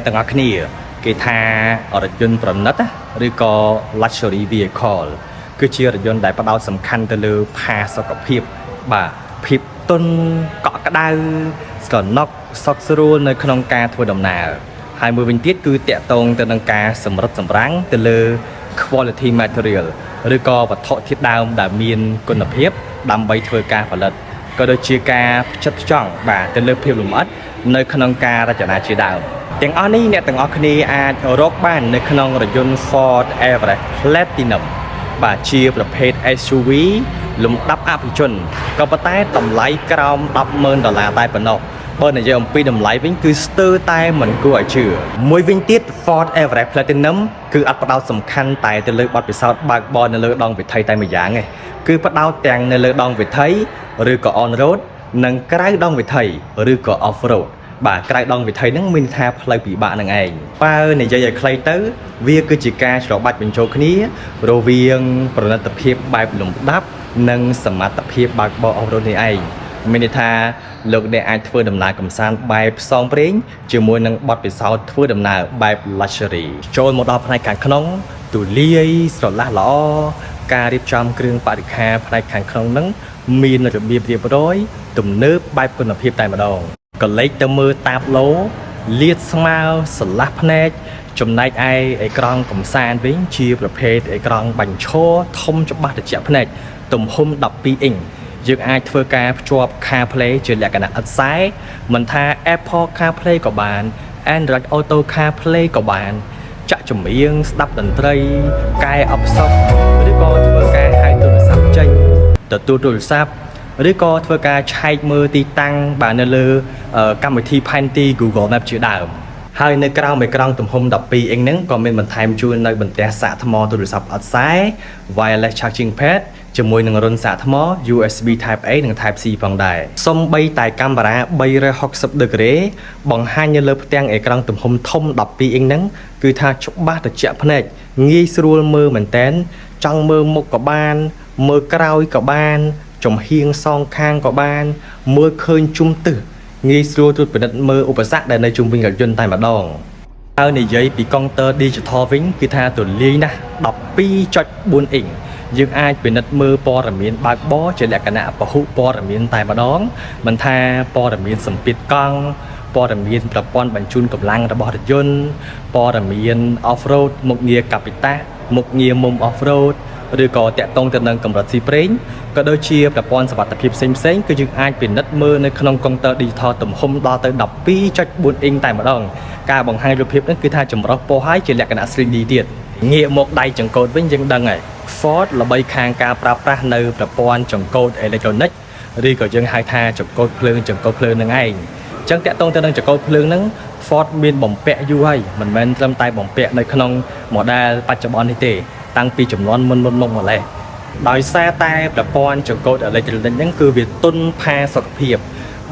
ទាំងអស់គ្នាគេថារថយន្តប្រណិតឬក៏ luxury vehicle គឺជារថយន្តដែលផ្ដោតសំខាន់ទៅលើផាសុកភាពបាទភាពទន់កក់ក្ដៅស្រណុកសុខស្រួលនៅក្នុងការធ្វើដំណើរហើយមួយវិញទៀតគឺតាក់ទងទៅនឹងការសម្រិតសម្រាំងទៅលើ quality material ឬក៏វត្ថុធាតុដើមដែលមានគុណភាពដើម្បីធ្វើការផលិតក៏ដូចជាការផ្ចិតផ្ចង់បាទទៅលើភាពលម្អិតនៅក្នុងការរចនាជាដើមទាំងអស់នេះអ្នកទាំងអស់គ្នាអាចរកបាននៅក្នុងរថយន្ត Ford Everest Platinum បាទជាប្រភេទ SUV លំដាប់អភិជនក៏ប៉ុន្តែតម្លៃក្រោម$10,000តែប៉ុណ្ណោះបើនិយាយអំពីតម្លៃវិញគឺស្ទើរតែមិនគួរឲ្យជឿមួយវិញទៀត Ford Everest Platinum គឺអត់ផ្ដោតសំខាន់តែទៅលើបទពិសោធន៍បើកបរនៅលើដងវិថីតែម្យ៉ាងទេគឺផ្ដោតទាំងនៅលើដងវិថីឬក៏ on road និងក្រៅដងវិថីឬក៏ off road បាទក្រៅដងវិថីហ្នឹងមានថាផ្លូវពិបាកនឹងឯងបើនិយាយឲ្យខ្លីទៅវាគឺជាការច្របាច់បញ្ចូលគ្នារវាងប្រណិតភាពបែបលំដាប់និងសមត្ថភាពបើកបរ off road នេះឯងមានន័យថាលោកអ្នកអាចធ្វើដំណើរកម្សាន្តបែបផ្សងព្រេងជាមួយនឹងបទពិសោធន៍ធ្វើដំណើរបែប luxury ចូលមកដល់ផ្នែកខាងក្នុងទូលាយស្រឡះល្អការរៀបចំគ្រឿងបរិក្ខារផ្នែកខាងក្នុងហ្នឹងមានរបៀបរៀបរយទំនើបបែបគុណភាពតែម្ដងក៏លេចទៅមើលតាបឡូលាតស្មើស្រឡះភ្នែកចំណែកឯអេក្រង់កំសាន្តវិញជាប្រភេទអេក្រង់បាញ់ឈរធំច្បាស់ត្រជាក់ភ្នែកទំហំ12អ៊ីងយើងអាចធ្វើការភ្ជាប់ CarPlay ជាលក្ខណៈឥតខ្សែមិនថា Apple CarPlay ក៏បាន Android Auto CarPlay ក៏បានចាក់ចម្រៀងស្ដាប់តន្ត្រីកែអបសពឬក៏ធ្វើការហៅទូរស័ព្ទចេញទទួលទូរស័ព្ទឬក៏ធ្វើការឆែកមើលទីតាំងបាទនៅលើកម្មវិធីផែនទី Google Maps ជាដើមហើយនៅក្រោមអេក្រង់ទំហំ12អ៊ីងហ្នឹងក៏មានបន្ថែមជូននៅបន្ទះសាកថ្មទូរស័ព្ទអត់ខ្សែ wireless charging pad ជាមួយនឹងរុនសាកថ្ម USB Type A និង Type C ផងដែរសូម្បីតែកាមេរ៉ា360ដឺក្រេបង្ហាញនៅលើផ្ទាំងអេក្រង់ទំហំធំ12អ៊ីងហ្នឹងគឺថាច្បាស់ត្រជាក់ភ្នែកងាយស្រួលមើលមែនតែនចង់មើលមុខក៏បានមើលក្រោយក៏បានចំហៀងសងខាងក៏បានមើលឃើញជុំទិសងាយស្រួលត្រួតពិនិត្យមើលឧបសគ្គដែលនៅជុំវិញរថយន្តតែម្ដងហើយនិយាយពីកុងទ័រ Digital វិញគឺថាទូលាយណាស់ 12.4 អ៊ីងយើងអាចពិនិត្យមើលព័ត៌មានបើកបរជាលក្ខណៈពហុព័ត៌មានតែម្ដងមិនថាព័ត៌មានសម្ពាធកង់ព័ត៌មានប្រព័ន្ធបញ្ជូនកម្លាំងរបស់រថយន្តព័ត៌មាន off road មុខងារកាពីតាមុខងារមុំ off road ឬក៏តាក់ទងទៅនឹងកម្រិតស៊ីប្រេងក៏ដូចជាប្រព័ន្ធសុវត្ថិភាពផ្សេងៗគឺយើងអាចពិនិត្យមើលនៅក្នុងកុងទ័រ Digital ទំហំដល់ទៅ 12.4 អ៊ីងតែម្ដងការបង្ហាញរូបភាពនេះគឺថាចម្រុះពណ៌ហើយជាលក្ខណៈ 3D ទៀតងាកមកដៃចង្កូតវិញយើងដឹងហើយ Ford ល្បីខាងការប្រើប្រាស់នៅប្រព័ន្ធចង្កូតអេឡិចត្រូនិកឬក៏យើងហៅថាចង្កូតភ្លើងនឹងឯងអញ្ចឹងតាក់ទងទៅនឹងចង្កូតភ្លើងហ្នឹង Ford មានបំពាក់យូរហើយមិនមែនត្រឹមតែបំពាក់នៅក្នុង model បច្ចុប្បន្ននេះទេតាំងពីចំនួនមុនមកម្លេះដោយសារតែប្រព័ន្ធចង្កូតអេឡិចត្រូនិកហ្នឹងគឺវាទន់ផាសុខភាព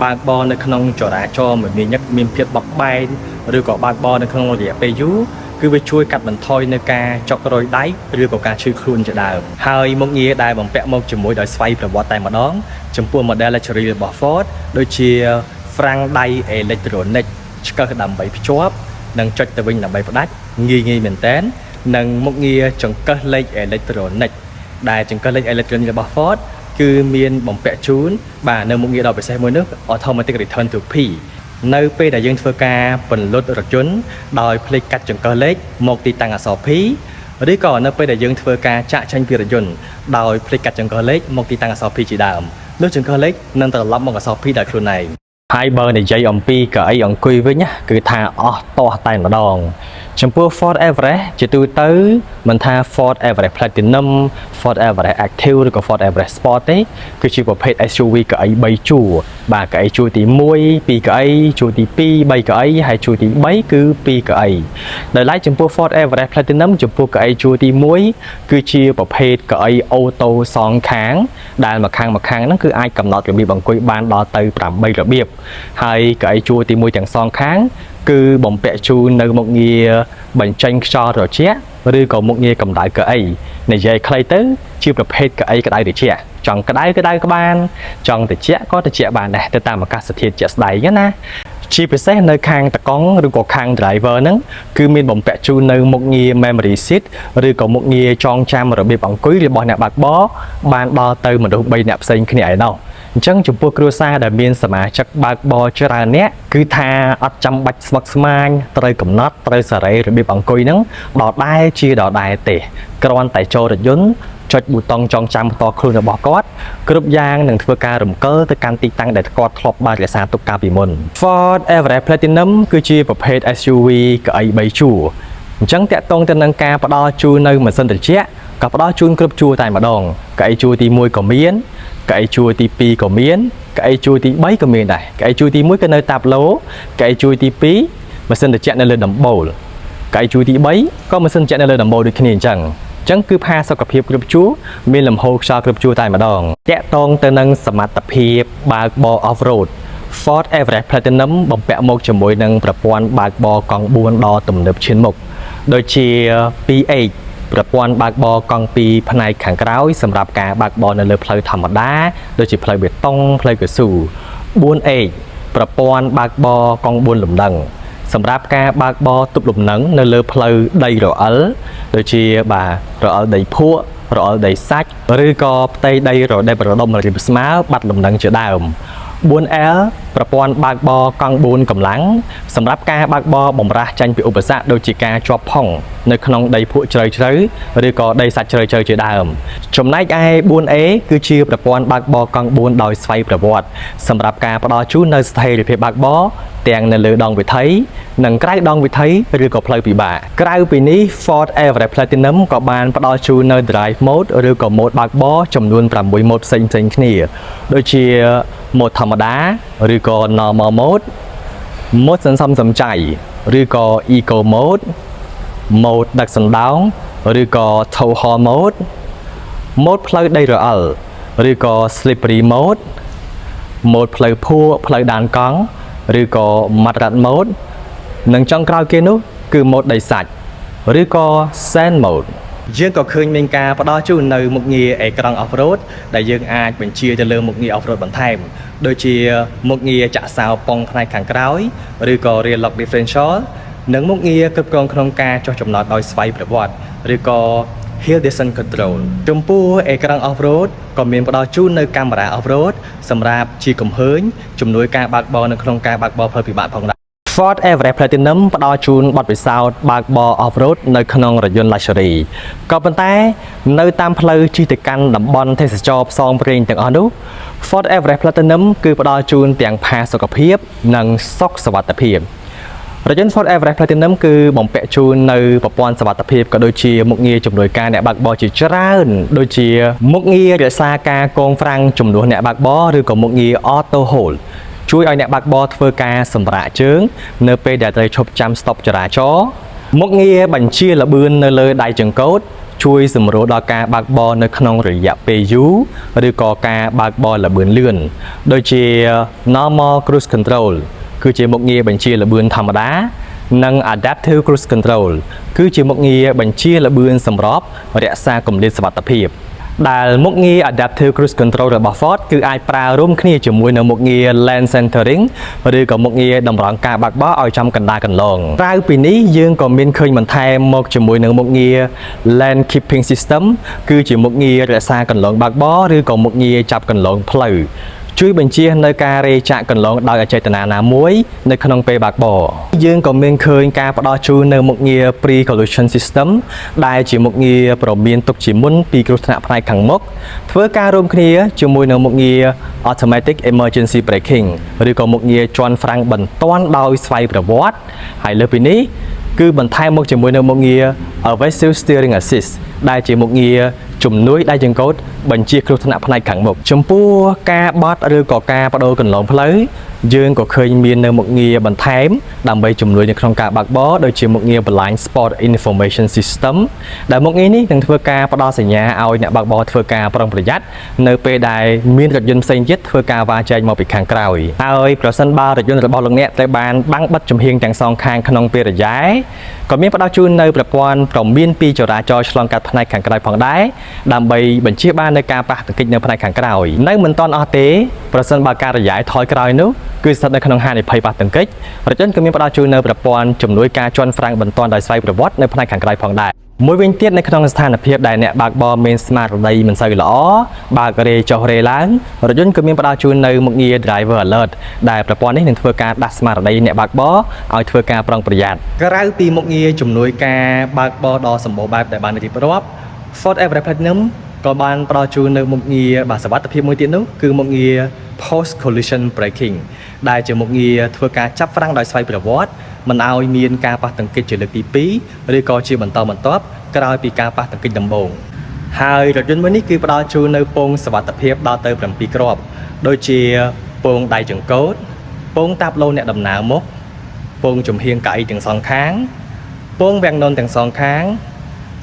បើកបរនៅក្នុងចរាចរណ៍មមាញឹកមានភាពបត់បែនឬក៏បើកបរនៅក្នុងរយៈពេលយូរគឺវាជួយកាត់បន្ថយនៅការចុករយដៃឬក៏ការឈឺខ្លួនជាដើមហើយមុខងារដែលបំពាក់មកជាមួយដោយស្វ័យប្រវត្តិតែម្ដងចំពោះ model luxury របស់ Ford ដូចជា ហ្វ្រាំងដៃអេឡិចត្រូនិកឆ្កឹះដើម្បីភ្ជាប់និងចុចទៅវិញដើម្បីផ្ដាច់ងាយមែនតើនិងមុខងារចង្កឹះលេខអេឡិចត្រូនិកដែលចង្កឹះលេខអេឡិចត្រូនិករបស់ Ford គឺមានបំពាក់ជូនបាទនៅមុខងារដ៏ពិសេសមួយនោះ automatic return to P នៅពេលដែលយើងធ្វើការពន្លត់រថយន្តដោយភ្លេចកាត់ចង្កឹះលេខមកទីតាំងអក្សរ P ឬក៏នៅពេលដែលយើងធ្វើការចាក់ចេញពីរថយន្តដោយភ្លេចកាត់ចង្កឹះលេខមកទីតាំងអក្សរ P ជាដើមនោះចង្កឹះលេខនឹងត្រឡប់មកអក្សរ P ដោយខ្លួនឯងហើយបើនិយាយអំពីកៅអីអង្គុយវិញគឺថាអស់ទាស់តែម្ដងចំពោះ Ford Everest ជាទូទៅមិនថា Ford Everest Platinum Ford Everest Active ឬក៏ Ford Everest Sport ទេគឺជាប្រភេទ SUV កៅអី3ជួរបាទកៅអីជួរទី1 2កៅអីជួរទី2 3កៅអីហើយជួរទី3គឺ2កៅអីដោយឡែកចំពោះ Ford Everest Platinum ចំពោះកៅអីជួរទី1គឺជាប្រភេទកៅអីអូតូសងខាងដែលម្ខាងហ្នឹងគឺអាចកំណត់របៀបអង្គុយបានដល់ទៅ8របៀបហើយកៅអីជួរទី1ទាំងសងខាងគឺបំពាក់ជូននៅមុខងារបញ្ចេញខ្យល់ត្រជាក់ឬក៏មុខងារកម្ដៅកៅអីនិយាយខ្លីទៅជាប្រភេទកៅអីក្តៅត្រជាក់ចង់ក្តៅក៏បានចង់ត្រជាក់ក៏ត្រជាក់បានដែរទៅតាមអាកាសធាតុជាក់ស្ដែងណា ជាពិសេសនៅខាងតកង់ឬក៏ខាង driver ហ្នឹងគឺមានបំពាក់ជូននៅមុខងារ memory seat ឬក៏មុខងារចងចាំរបៀបអង្គុយរបស់អ្នកបើកបរបានដល់ទៅមនុស្ស3នាក់ផ្សេងគ្នាឯណោះអញ្ចឹងចំពោះគ្រួសារដែលមានសមាជិកបើកបរច្រើនអ្នកគឺថាអត់ចាំបាច់ស្មុគស្មាញត្រូវកំណត់ត្រូវសេរីរបៀបអង្គុយហ្នឹងដដែលជាដដែលទេគ្រាន់តែចូលរថយន្តចុចប៊ូតុងចងចាំផ្ទាល់ខ្លួនរបស់គាត់គ្រប់យ៉ាងនឹងធ្វើការរំកិលទៅកាន់ទីតាំងដែលគាត់ធ្លាប់បានរក្សាទុកកាលពីមុន Ford Everest Platinum គឺជាប្រភេទ SUV កៅអី3ជួរអញ្ចឹងតាក់ទងទៅនឹងការផ្ដល់ជូននៅម៉ាស៊ីនត្រជាក់ក៏ផ្ដល់ជូនគ្រប់ជួរតែម្ដងកៅអីជួរទី1ក៏មានកៅអីជួរទី2ក៏មានកៅអីជួរទី3ក៏មានដែរកៅអីជួរទី1គឺនៅតាប់ឡូកៅអីជួរទី2ម៉ាស៊ីនត្រជាក់នៅលើដំបូលកៅអីជួរទី3ក៏ម៉ាស៊ីនត្រជាក់នៅលើដំបូលដូចគ្នាអញ្ចឹងគឺផាសុខភាពគ្រប់ជួរមានលំហូរខ្យល់គ្រប់ជួរតែម្ដងតាក់ទងទៅនឹងសមត្ថភាពបើកបរ off road Ford Everest Platinum បំពាក់មកជាមួយនឹងប្រព័ន្ធបើកបរកង់4ដ៏ទំនើបឈានមុខដូចជា 2H ប្រព័ន្ធបើកបរកង់2ផ្នែកខាងក្រោយសម្រាប់ការបើកបរនៅលើផ្លូវធម្មតាដូចជាផ្លូវបេតុងផ្លូវកៅស៊ូ 4H ប្រព័ន្ធបើកបរកង់4លំនឹងសម្រាប់ការបើកបរទប់លំនឹងនៅលើផ្លូវដីរអិលដូចជារអិលដីភក់រអិលដីសាច់ឬក៏ផ្ទៃដីរដេបរដុំរាបស្មើបាត់លំនឹងជាដើម 4L ប្រព័ន្ធបើកបរកង់4កម្លាំងសម្រាប់ការបើកបរបំរាស់ចេញពីឧបសគ្គដូចជាការជាប់ផុងនៅក្នុងដីភក់ជ្រៅឬក៏ដីសាច់ជ្រៅជាដើមចំណែកឯ 4A គឺជាប្រព័ន្ធបើកបរកង់4ដោយស្វ័យប្រវត្តិសម្រាប់ការផ្ដល់ជូននៅស្ថិរភាពបើកបរទាំងនៅលើដងវិថីនិងក្រៅដងវិថីឬក៏ផ្លូវពិបាកក្រៅពីនេះ Ford Everest Platinum ក៏បានផ្ដល់ជូននៅ Drive Mode ឬក៏ Mode បើកបរចំនួន6 Mode ផ្សេងគ្នាដូចជា Mode ធម្មតាឬក៏ Normal Mode Mode សន្សំសំចៃឬក៏ Eco Mode Mode ដឹកសណ្ដោងឬក៏ Tow Haul Mode Mode ផ្លូវដីរអិលឬក៏ Slippery Mode Mode ផ្លូវភក់ផ្លូវដានកង់ឬក៏ Moderate Mode និងចុងក្រោយគេនោះគឺ Mode ដីសាច់ឬក៏ Sand Mode យើងក៏ឃើញមានការផ្ដល់ជូននៅមុខងារអេក្រង់ Off-road ដែលយើងអាចបញ្ជាទៅលើមុខងារ Off-road បន្ថែមដូចជាមុខងារចាក់សោប៉ុងផ្នែកខាងក្រោយឬក៏ Rear Lock Differential និងមុខងារគ្រប់គ្រងក្នុងការចុះចំណតដោយស្វ័យប្រវត្តិឬក៏ Hill Descent Control ចំពោះអេក្រង់ Off-road ក៏មានផ្ដល់ជូននៅកាមេរ៉ា Off-road សម្រាប់ជាកំហើញជំនួយការបើកបរនៅក្នុងការបើកបរផ្លូវពិបាកផងដែរ Ford Everest Platinum ផ្ដល់ជូនបទពិសោធន៍បើកបរ Off-road នៅក្នុងរថយន្ត Luxury ក៏ប៉ុន្តែនៅតាមផ្លូវជិះទៅកាន់តំបន់ទេសចរណ៍ផ្សងព្រេងទាំងអស់នោះ Ford Everest Platinum គឺផ្ដល់ជូនទាំងផាសុកភាពនិងសុខសុវត្ថិភាពរថយន្ត Ford Everest Platinum គឺបំពាក់ជូននៅប្រព័ន្ធសុវត្ថិភាពក៏ដូចជាមុខងារជំនួយការអ្នកបើកបរជាច្រើនដូចជាមុខងាររក្សាការកងហ្វ្រាំងជំនួសអ្នកបើកបរឬក៏មុខងារ Auto Hold ជួយឲ្យអ្នកបើកបរធ្វើការសម្រាកជើងនៅពេលដែលត្រូវឈប់ចាំស្តុបចរាចរណ៍មុខងារបញ្ជាល្បឿននៅលើដៃចង្កូតជួយសម្រួលដល់ការបើកបរនៅក្នុងរយៈពេលយូរឬក៏ការបើកបរល្បឿនលឿនដូចជា Normal Cruise Control គឺជាមុខងារបញ្ជាល្បឿនធម្មតានិង Adaptive Cruise Control គឺជាមុខងារបញ្ជាល្បឿនសម្រាប់រក្សាគម្លាតសុវត្ថិភាពដែលមុខងារ Adaptive Cruise Control របស់ Ford គឺអាចប្រើរួមគ្នាជាមួយនៅមុខងារ Lane Centering ឬក៏មុខងារតម្រង់ការបើកបរឲ្យចំកណ្ដាលកន្លងក្រៅពីនេះយើងក៏មានឃើញបន្ថែមមកជាមួយនឹងមុខងារ Lane Keeping System គឺជាមុខងាររក្សាកន្លងបើកបរឬក៏មុខងារចាប់កន្លងផ្លូវជួយបញ្ជានៅការរេចាក់កន្លងដោយអចេតនាណាមួយនៅក្នុងពេលបើកបរយើងក៏មានឃើញការផ្ដល់ជូននៅមុខងារ Pre-collision System ដែលជាមុខងារព្រមានទុកជាមុនពីគ្រោះថ្នាក់ផ្នែកខាងមុខធ្វើការរួមគ្នាជាមួយនឹងមុខងារ Automatic Emergency Braking ឬក៏មុខងារជាន់ហ្វ្រាំងបន្ទាន់ដោយស្វ័យប្រវត្តិហើយលើពីនេះគឺបន្ថែមមកជាមួយនឹងមុខងារ Evasive Steering Assist ដែលជាមុខងារជំនួយដៃចង្កូតបញ្ជាគ្រោះថ្នាក់ផ្នែកខាងមុខចំពោះការបត់ឬក៏ការបដូរកន្លងផ្លូវយើងក៏ឃើញមាននៅមុខងារបន្ថែមដើម្បីជំនួយនៅក្នុងការបើកបរដូចជាមុខងារ Blind Spot Information System ដែលមុខងារនេះនឹងធ្វើការផ្ដល់សញ្ញាឲ្យអ្នកបើកបរធ្វើការប្រុងប្រយ័ត្ននៅពេលដែលមានរថយន្តផ្សេងទៀតធ្វើការវ៉ាចែងមកពីខាងក្រោយហើយប្រសិនបើរថយន្តរបស់លោកអ្នកត្រូវបានបាំងបិទចំហៀងទាំងសងខាងក្នុងពេលរយ៉ែ ក៏មានផ្ដល់ជូននៅប្រព័ន្ធប្រមានពីចរាចរណ៍ឆ្លងកាត់ផ្នែកខាងក្រោយផងដែរដើម្បីបញ្ជាបាននៅការប៉ះទង្គិចនៅផ្នែកខាងក្រោយនៅមិនទាន់អស់ទេប្រសិនបើការរយ៉ាយថយក្រោយនោះគឺស្ថិតនៅក្នុងហានិភ័យប៉ះទង្គិចរថយន្តក៏មានផ្ដល់ជូននៅប្រព័ន្ធជំនួយការជន់ហ្វ្រាំងបន្ទាន់ដោយស្វ័យប្រវត្តិនៅផ្នែកខាងក្រោយផងដែរមួយវិញទៀតនៅក្នុងស្ថានភាពដែលអ្នកបើកបរមានស្មារតីមិនសូវល្អបើករេចុះរេឡើងរថយន្តក៏មានផ្ដល់ជូននៅមុខងារ Driver Alert ដែលប្រព័ន្ធនេះនឹងធ្វើការដាស់ស្មារតីអ្នកបើកបរឲ្យធ្វើការប្រុងប្រយ័ត្នក្រៅពីមុខងារជំនួយការបើកបរដ៏សម្បូរបែបដែលបានរៀបរាប់ Ford Everest Platinum ក៏បានផ្ដល់ជូននៅមុខងារសុវត្ថិភាពមួយទៀតនោះគឺមុខងារ Post Collision Braking ដែលជាមុខងារធ្វើការចាប់ហ្វ្រាំងដោយស្វ័យប្រវត្តិមិនឲ្យមានការប៉ះទង្គិចជាលើកទី2ឬក៏ជាបន្តបន្ទាប់ក្រោយពីការប៉ះទង្គិចដំបូងហើយរថយន្តមួយនេះគឺផ្ដល់ជូននៅពងសុវត្ថិភាពដល់ទៅ7គ្រាប់ដូចជាពងដៃចង្កូតពងតាប់ឡូអ្នកដំណើរមុខពងចំហៀងកៅអីទាំងសងខាងពងវាំងននទាំងសងខាង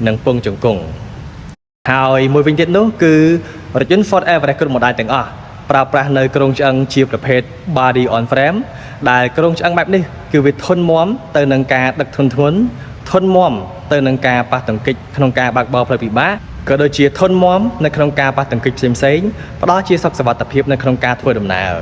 និងពងជង្គង់ហើយមួយវិញទៀតនោះគឺរថយន្ត Ford Everest គ្រប់ម៉ូដែលទាំងអស់ប្រើប្រាស់នៅគ្រោងឆ្អឹងជាប្រភេទ Body on Frame ដែលគ្រោងឆ្អឹងបែបនេះគឺវាធន់មាំទៅនឹងការដឹកធុនធ្ងន់ធន់មាំទៅនឹងការប៉ះទង្គិចក្នុងការបើកបរផ្លូវពិបាកក៏ដូចជាធន់មាំនៅក្នុងការប៉ះទង្គិចផ្សេងៗផ្ដល់ជាសុខសុវត្ថិភាពនៅក្នុងការធ្វើដំណើរ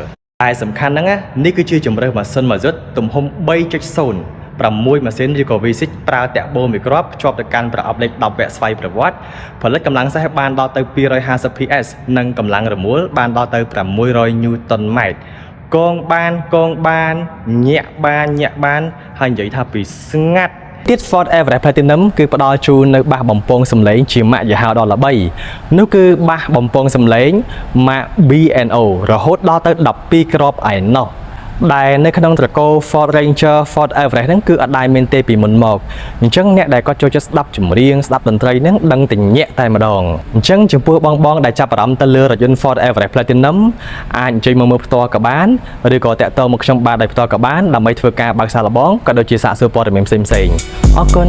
តែសំខាន់ហ្នឹងនេះគឺជាជម្រើសម៉ាស៊ីនម៉ាស៊ុតទំហំ 3.0 6ម៉ាស៊ីនឬក៏ V6 ប្រើតាក់បូមួយគ្រាប់ភ្ជាប់ទៅកាន់ប្រអប់លេខ10វគ្គស្វ័យប្រវត្តិផលិតកម្លាំងសេះបានដល់ទៅ250 PS និងកម្លាំងរមុលបានដល់ទៅ600 Nmកងបានញាក់បានហើយនិយាយថាពីស្ងាត់ទៀត Ford Everest Platinum គឺផ្ដល់ជូននៅបាសបំពងសំឡេងជាម៉ាកយីហោដ៏ល្បីនោះគឺបាសបំពងសំឡេងម៉ាក B&O រហូតដល់ទៅ12គ្រាប់ឯណោះដែលនៅក្នុងត្រកូល Ford Ranger Ford Everest ហ្នឹងគឺអត់ដែលមានទេពីមុនមកអញ្ចឹងអ្នកដែលគាត់ចូលចិត្តស្ដាប់ចម្រៀងស្ដាប់តន្ត្រីហ្នឹងដឹងតែញាក់តែម្ដងអញ្ចឹងចំពោះបងដែលចាប់អារម្មណ៍ទៅលើរថយន្ត Ford Everest Platinum អាចអញ្ជើញមកមើលផ្ទាល់ក៏បានឬក៏តាក់ទងមកខ្ញុំបាទដោយផ្ទាល់ក៏បានដើម្បីធ្វើការបើកសាកល្បងក៏ដូចជាសាកសួរព័ត៌មានផ្សេងៗអរគុណ